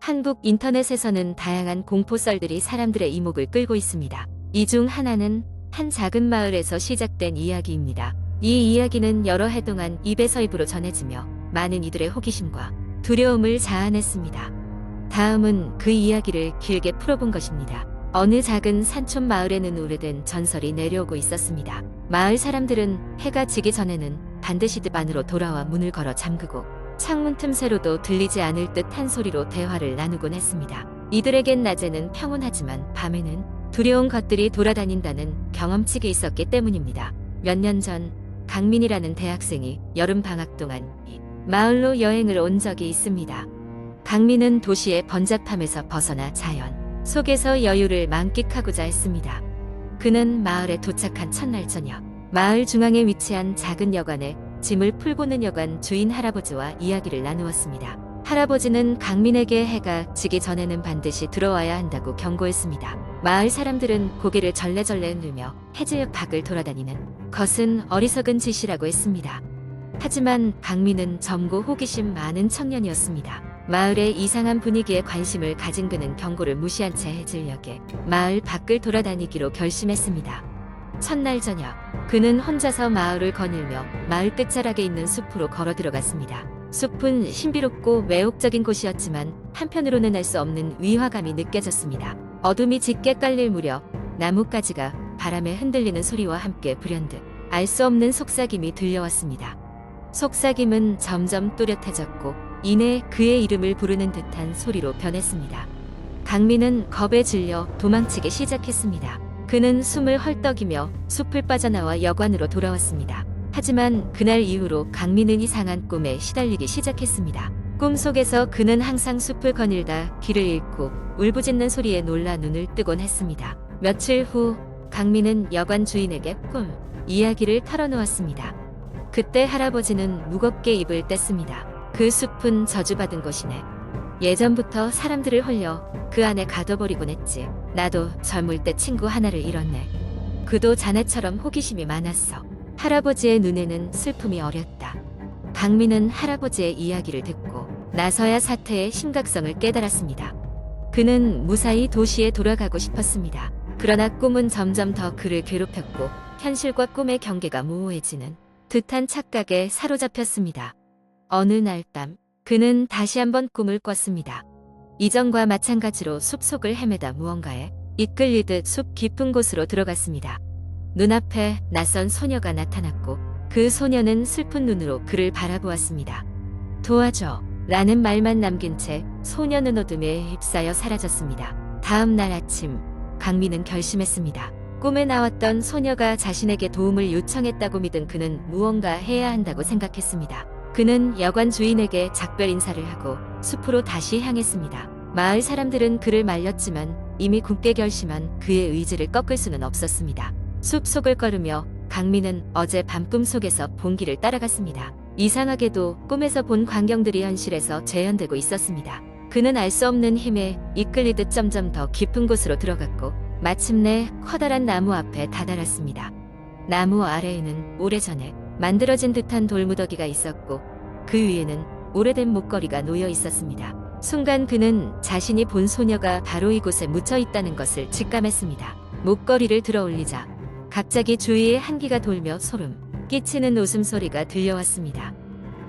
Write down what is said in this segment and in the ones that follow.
한국 인터넷에서는 다양한 공포 썰들이 사람들의 이목을 끌고 있습니다. 이 중 하나는 한 작은 마을에서 시작된 이야기입니다. 이 이야기는 여러 해 동안 입에서 입으로 전해지며 많은 이들의 호기심과 두려움을 자아냈습니다. 다음은 그 이야기를 길게 풀어본 것입니다. 어느 작은 산촌 마을에는 오래된 전설이 내려오고 있었습니다. 마을 사람들은 해가 지기 전에는 반드시 집 안으로 돌아와 문을 걸어 잠그고 창문 틈새로도 들리지 않을 듯한 소리로 대화를 나누곤 했습니다. 이들에겐 낮에는 평온하지만 밤에는 두려운 것들이 돌아다닌다는 경험칙이 있었기 때문입니다. 몇 년 전 강민이라는 대학생이 여름 방학 동안 이 마을로 여행을 온 적이 있습니다. 강민은 도시의 번잡함에서 벗어나 자연 속에서 여유를 만끽하고자 했습니다. 그는 마을에 도착한 첫날 저녁, 마을 중앙에 위치한 작은 여관에 짐을 풀고는 여관 주인 할아버지와 이야기를 나누었습니다. 할아버지는 강민에게 해가 지기 전에는 반드시 들어와야 한다고 경고했습니다. 마을 사람들은 고개를 절레절레 흔들며 해질 밖을 돌아다니는 것은 어리석은 짓이라고 했습니다. 하지만 강민은 젊고 호기심 많은 청년이었습니다. 마을의 이상한 분위기에 관심을 가진 그는 경고를 무시한 채 해질녘에 마을 밖을 돌아다니기로 결심했습니다. 첫날 저녁, 그는 혼자서 마을을 거닐며 마을 끝자락에 있는 숲으로 걸어 들어갔습니다. 숲은 신비롭고 매혹적인 곳이었지만 한편으로는 알 수 없는 위화감이 느껴졌습니다. 어둠이 짙게 깔릴 무렵 나뭇가지가 바람에 흔들리는 소리와 함께 불현듯 알 수 없는 속삭임이 들려왔습니다. 속삭임은 점점 또렷해졌고 이내 그의 이름을 부르는 듯한 소리로 변했습니다. 강민은 겁에 질려 도망치기 시작했습니다. 그는 숨을 헐떡이며 숲을 빠져나와 여관으로 돌아왔습니다. 하지만 그날 이후로 강민은 이상한 꿈에 시달리기 시작했습니다. 꿈속에서 그는 항상 숲을 거닐다 길을 잃고 울부짖는 소리에 놀라 눈을 뜨곤 했습니다. 며칠 후 강민은 여관 주인에게 꿈 이야기를 털어놓았습니다. 그때 할아버지는 무겁게 입을 뗐습니다. 그 숲은 저주받은 곳이네. 예전부터 사람들을 홀려 그 안에 가둬버리곤 했지. 나도 젊을 때 친구 하나를 잃었네. 그도 자네처럼 호기심이 많았어. 할아버지의 눈에는 슬픔이 어렸다. 강민은 할아버지의 이야기를 듣고 나서야 사태의 심각성을 깨달았습니다. 그는 무사히 도시에 돌아가고 싶었습니다. 그러나 꿈은 점점 더 그를 괴롭혔고 현실과 꿈의 경계가 모호해지는 듯한 착각에 사로잡혔습니다. 어느 날 밤 그는 다시 한번 꿈을 꿨습니다. 이전과 마찬가지로 숲속을 헤매다 무언가에 이끌리듯 숲 깊은 곳으로 들어갔습니다. 눈앞에 낯선 소녀가 나타났고 그 소녀는 슬픈 눈으로 그를 바라보았습니다. 도와줘 라는 말만 남긴 채 소녀는 어둠에 휩싸여 사라졌습니다. 다음 날 아침 강민은 결심했습니다. 꿈에 나왔던 소녀가 자신에게 도움을 요청했다고 믿은 그는 무언가 해야 한다고 생각했습니다. 그는 여관 주인에게 작별 인사를 하고 숲으로 다시 향했습니다. 마을 사람들은 그를 말렸지만 이미 굳게 결심한 그의 의지를 꺾을 수는 없었습니다. 숲속을 걸으며 강민은 어제 밤 꿈속에서 본 길을 따라갔습니다. 이상하게도 꿈에서 본 광경들이 현실에서 재현되고 있었습니다. 그는 알 수 없는 힘에 이끌리듯 점점 더 깊은 곳으로 들어갔고 마침내 커다란 나무 앞에 다다랐습니다. 나무 아래에는 오래전에 만들어진 듯한 돌무더기가 있었고 그 위에는 오래된 목걸이가 놓여 있었습니다. 순간 그는 자신이 본 소녀가 바로 이곳에 묻혀 있다는 것을 직감했습니다. 목걸이를 들어 올리자 갑자기 주위에 한기가 돌며 소름 끼치는 웃음소리가 들려왔습니다.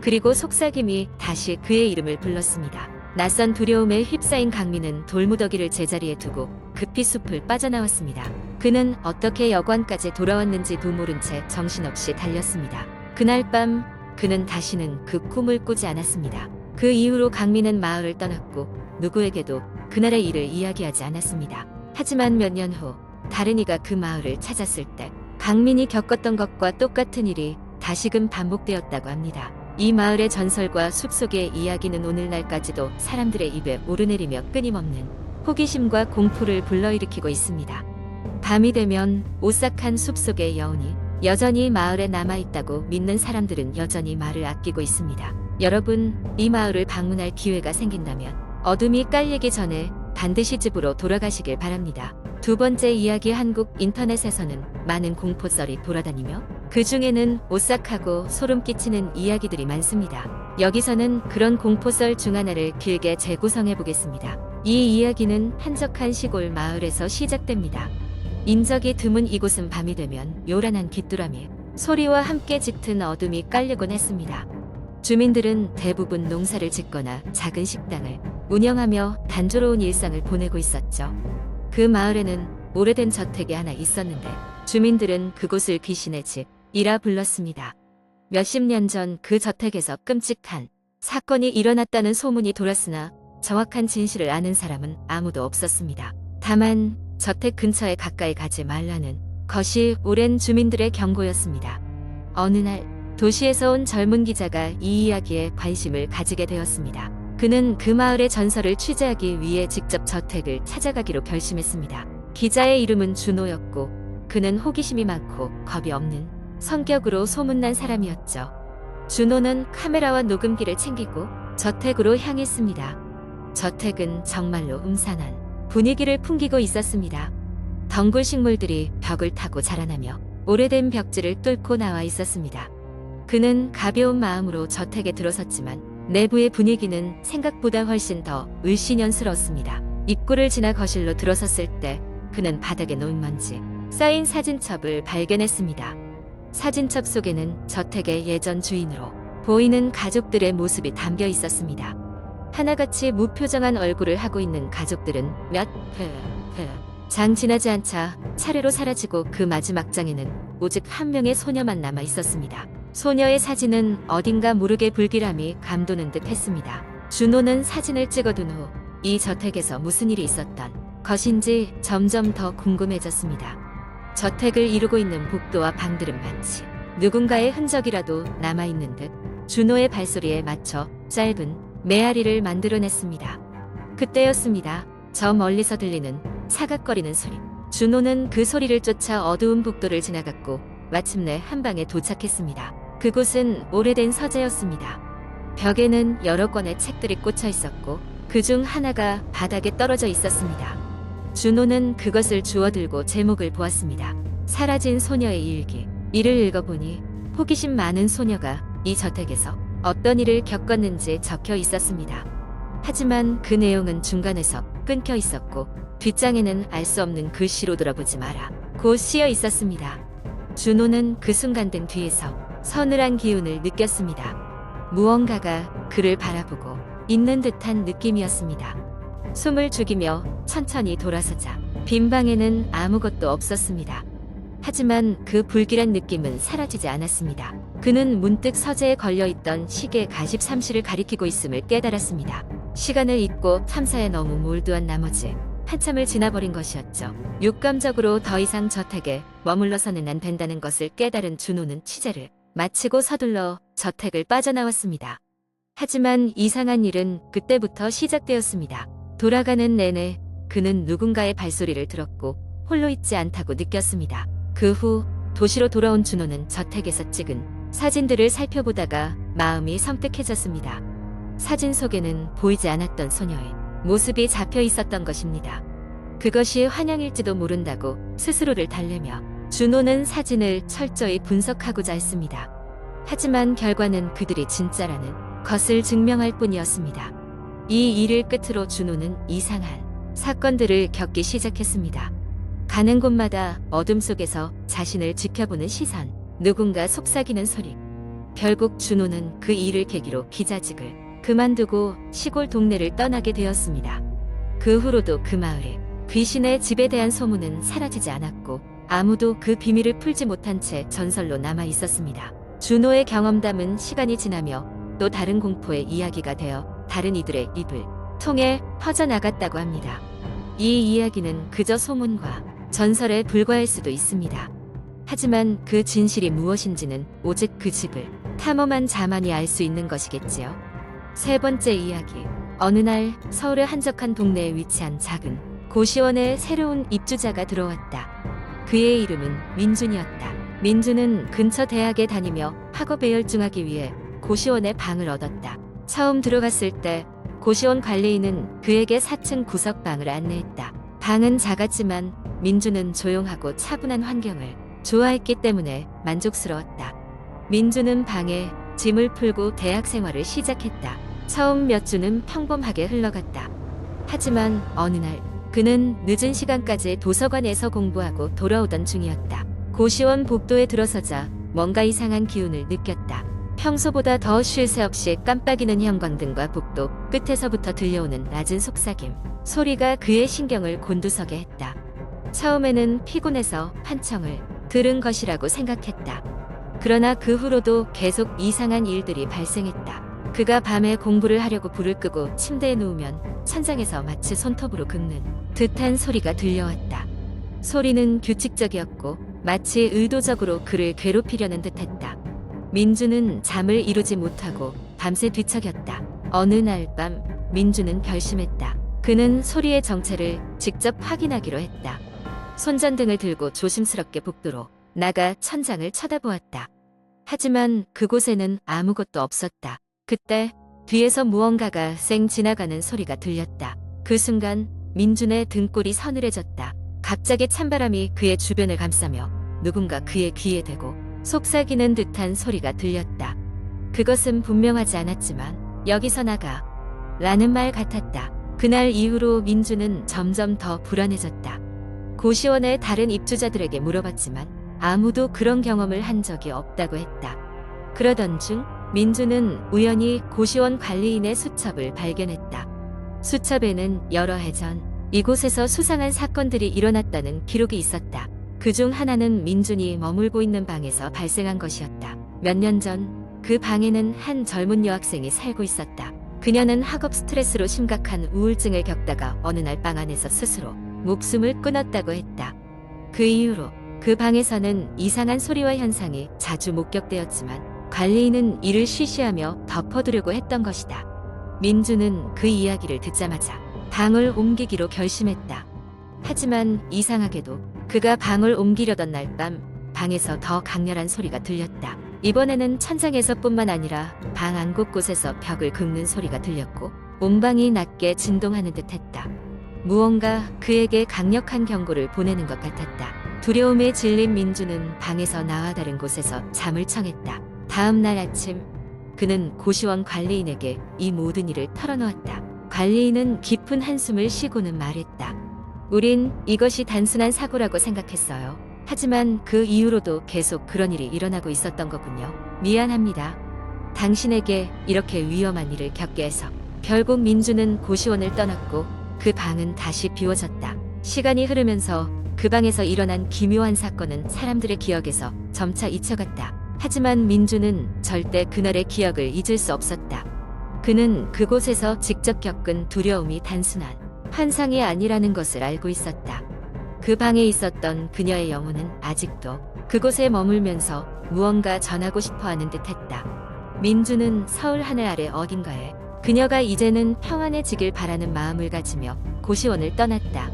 그리고 속삭임이 다시 그의 이름을 불렀습니다. 낯선 두려움에 휩싸인 강민은 돌무더기를 제자리에 두고 급히 숲을 빠져나왔습니다. 그는 어떻게 여관까지 돌아왔는지도 모른 채 정신없이 달렸습니다. 그날 밤 그는 다시는 그 꿈을 꾸지 않았습니다. 그 이후로 강민은 마을을 떠났고 누구에게도 그날의 일을 이야기하지 않았습니다. 하지만 몇 년 후 다른 이가 그 마을을 찾았을 때 강민이 겪었던 것과 똑같은 일이 다시금 반복되었다고 합니다. 이 마을의 전설과 숲속의 이야기는 오늘날까지도 사람들의 입에 오르내리며 끊임없는 호기심과 공포를 불러일으키고 있습니다. 밤이 되면 오싹한 숲속의 여운이 여전히 마을에 남아있다고 믿는 사람들은 여전히 말을 아끼고 있습니다. 여러분, 이 마을을 방문할 기회가 생긴다면 어둠이 깔리기 전에 반드시 집으로 돌아가시길 바랍니다. 두 번째 이야기 한국 인터넷에서는 많은 공포썰이 돌아다니며 그 중에는 오싹하고 소름 끼치는 이야기들이 많습니다. 여기서는 그런 공포썰 중 하나를 길게 재구성해 보겠습니다. 이 이야기는 한적한 시골 마을에서 시작됩니다. 인적이 드문 이곳은 밤이 되면 요란한 귀뚜라미 소리와 함께 짙은 어둠이 깔리곤 했습니다. 주민들은 대부분 농사를 짓거나 작은 식당을 운영하며 단조로운 일상을 보내고 있었죠. 그 마을에는 오래된 저택이 하나 있었는데 주민들은 그곳을 귀신의 집이라 불렀습니다. 몇십 년 전 그 저택에서 끔찍한 사건이 일어났다는 소문이 돌았으나 정확한 진실을 아는 사람은 아무도 없었습니다. 다만 저택 근처에 가까이 가지 말라는 것이 오랜 주민들의 경고였습니다. 어느 날 도시에서 온 젊은 기자가 이 이야기에 관심을 가지게 되었습니다. 그는 그 마을의 전설을 취재하기 위해 직접 저택을 찾아가기로 결심했습니다. 기자의 이름은 준호였고 그는 호기심이 많고 겁이 없는 성격으로 소문난 사람이었죠. 준호는 카메라와 녹음기를 챙기고 저택으로 향했습니다. 저택은 정말로 음산한 분위기를 풍기고 있었습니다. 덩굴 식물들이 벽을 타고 자라나며 오래된 벽지를 뚫고 나와 있었습니다. 그는 가벼운 마음으로 저택에 들어섰지만 내부의 분위기는 생각보다 훨씬 더 을씨년스러웠습니다. 입구를 지나 거실로 들어섰을 때 그는 바닥에 놓인 먼지 쌓인 사진첩을 발견했습니다. 사진첩 속에는 저택의 예전 주인으로 보이는 가족들의 모습이 담겨 있었습니다. 하나같이 무표정한 얼굴을 하고 있는 가족들은 몇 장 지나지 않자 차례로 사라지고 그 마지막 장에는 오직 한 명의 소녀만 남아 있었습니다. 소녀의 사진은 어딘가 모르게 불길함이 감도는 듯 했습니다. 준호는 사진을 찍어둔 후 이 저택에서 무슨 일이 있었던 것인지 점점 더 궁금해졌습니다. 저택을 이루고 있는 복도와 방들은 마치 누군가의 흔적이라도 남아있는 듯 준호의 발소리에 맞춰 짧은 메아리를 만들어냈습니다. 그때였습니다. 저 멀리서 들리는 사각거리는 소리. 준호는 그 소리를 쫓아 어두운 복도를 지나갔고 마침내 한 방에 도착했습니다. 그곳은 오래된 서재였습니다. 벽에는 여러 권의 책들이 꽂혀 있었고 그중 하나가 바닥에 떨어져 있었습니다. 준호는 그것을 주워들고 제목을 보았습니다. 사라진 소녀의 일기. 이를 읽어보니 호기심 많은 소녀가 이 저택에서 어떤 일을 겪었는지 적혀 있었습니다. 하지만 그 내용은 중간에서 끊겨 있었고 뒷장에는 알 수 없는 글씨로 들어보지 마라 고 쓰여 있었습니다. 준호는 그 순간 등 뒤에서 서늘한 기운을 느꼈습니다. 무언가가 그를 바라보고 있는 듯한 느낌이었습니다. 숨을 죽이며 천천히 돌아서자 빈 방에는 아무것도 없었습니다. 하지만 그 불길한 느낌은 사라지지 않았습니다. 그는 문득 서재에 걸려있던 시계 가십 3시를 가리키고 있음을 깨달았습니다. 시간을 잊고 탐사에 너무 몰두한 나머지 한참을 지나버린 것이었죠. 육감적으로 더 이상 저택에 머물러서는 안 된다는 것을 깨달은 준호는 취재를 마치고 서둘러 저택을 빠져나왔습니다. 하지만 이상한 일은 그때부터 시작되었습니다. 돌아가는 내내 그는 누군가의 발소리를 들었고 홀로 있지 않다고 느꼈습니다. 그 후 도시로 돌아온 준호는 저택에서 찍은 사진들을 살펴보다가 마음이 섬뜩해졌습니다. 사진 속에는 보이지 않았던 소녀의 모습이 잡혀 있었던 것입니다. 그것이 환영일지도 모른다고 스스로를 달래며 준호는 사진을 철저히 분석하고자 했습니다. 하지만 결과는 그들이 진짜라는 것을 증명할 뿐이었습니다. 이 일을 끝으로 준호는 이상한 사건들을 겪기 시작했습니다. 가는 곳마다 어둠 속에서 자신을 지켜보는 시선, 누군가 속삭이는 소리. 결국 준호는 그 일을 계기로 기자직을 그만두고 시골 동네를 떠나게 되었습니다. 그 후로도 그 마을에 귀신의 집에 대한 소문은 사라지지 않았고 아무도 그 비밀을 풀지 못한 채 전설로 남아 있었습니다. 준호의 경험담은 시간이 지나며 또 다른 공포의 이야기가 되어 다른 이들의 입을 통해 퍼져나갔다고 합니다. 이 이야기는 그저 소문과 전설에 불과할 수도 있습니다. 하지만 그 진실이 무엇인지는 오직 그 집을 탐험한 자만이 알 수 있는 것이겠지요. 세 번째 이야기. 어느 날 서울의 한적한 동네에 위치한 작은 고시원에 새로운 입주자가 들어왔다. 그의 이름은 민준이었다. 민준은 근처 대학에 다니며 학업에 열중하기 위해 고시원에 방을 얻었다. 처음 들어갔을 때 고시원 관리인은 그에게 4층 구석방을 안내했다. 방은 작았지만 민준은 조용하고 차분한 환경을 좋아했기 때문에 만족스러웠다. 민준은 방에 짐을 풀고 대학 생활을 시작했다. 처음 몇 주는 평범하게 흘러갔다. 하지만 어느 날 그는 늦은 시간까지 도서관에서 공부하고 돌아오던 중이었다. 고시원 복도에 들어서자 뭔가 이상한 기운을 느꼈다. 평소보다 더 쉴 새 없이 깜빡이는 형광등과 복도 끝에서부터 들려오는 낮은 속삭임 소리가 그의 신경을 곤두서게 했다. 처음에는 피곤해서 판청을 들은 것이라고 생각했다. 그러나 그 후로도 계속 이상한 일들이 발생했다. 그가 밤에 공부를 하려고 불을 끄고 침대에 누우면 천장에서 마치 손톱으로 긁는 듯한 소리가 들려왔다. 소리는 규칙적이었고 마치 의도적으로 그를 괴롭히려는 듯했다. 민주는 잠을 이루지 못하고 밤새 뒤척였다. 어느 날 밤 민주는 결심했다. 그는 소리의 정체를 직접 확인하기로 했다. 손전등을 들고 조심스럽게 복도로 나가 천장을 쳐다보았다. 하지만 그곳에는 아무것도 없었다. 그때 뒤에서 무언가가 쌩 지나가는 소리가 들렸다. 그 순간 민준의 등골이 서늘해졌다. 갑자기 찬바람이 그의 주변을 감싸며 누군가 그의 귀에 대고 속삭이는 듯한 소리가 들렸다. 그것은 분명하지 않았지만 여기서 나가 라는 말 같았다. 그날 이후로 민주는 점점 더 불안해졌다. 고시원의 다른 입주자들에게 물어봤지만 아무도 그런 경험을 한 적이 없다고 했다. 그러던 중 민주는 우연히 고시원 관리인의 수첩을 발견했다. 수첩에는 여러 해 전 이곳에서 수상한 사건들이 일어났다는 기록이 있었다. 그중 하나는 민준이 머물고 있는 방에서 발생한 것이었다. 몇 년 전 그 방에는 한 젊은 여학생이 살고 있었다. 그녀는 학업 스트레스로 심각한 우울증을 겪다가 어느 날 방 안에서 스스로 목숨을 끊었다고 했다. 그 이후로 그 방에서는 이상한 소리와 현상이 자주 목격되었지만 관리인은 이를 쉬쉬하며 덮어두려고 했던 것이다. 민주는 그 이야기를 듣자마자 방을 옮기기로 결심했다. 하지만 이상하게도 그가 방을 옮기려던 날 밤 방에서 더 강렬한 소리가 들렸다. 이번에는 천장에서뿐만 아니라 방 안 곳곳에서 벽을 긁는 소리가 들렸고 온 방이 낮게 진동하는 듯했다. 무언가 그에게 강력한 경고를 보내는 것 같았다. 두려움에 질린 민주는 방에서 나와 다른 곳에서 잠을 청했다. 다음 날 아침 그는 고시원 관리인에게 이 모든 일을 털어놓았다. 관리인은 깊은 한숨을 쉬고는 말했다. 우린 이것이 단순한 사고라고 생각했어요. 하지만 그 이후로도 계속 그런 일이 일어나고 있었던 거군요. 미안합니다. 당신에게 이렇게 위험한 일을 겪게 해서. 결국 민주는 고시원을 떠났고 그 방은 다시 비워졌다. 시간이 흐르면서 그 방에서 일어난 기묘한 사건은 사람들의 기억에서 점차 잊혀갔다. 하지만 민주는 절대 그날의 기억을 잊을 수 없었다. 그는 그곳에서 직접 겪은 두려움이 단순한 환상이 아니라는 것을 알고 있었다. 그 방에 있었던 그녀의 영혼은 아직도 그곳에 머물면서 무언가 전하고 싶어하는 듯했다. 민주는 서울 하늘 아래 어딘가에 그녀가 이제는 평안해지길 바라는 마음을 가지며 고시원을 떠났다.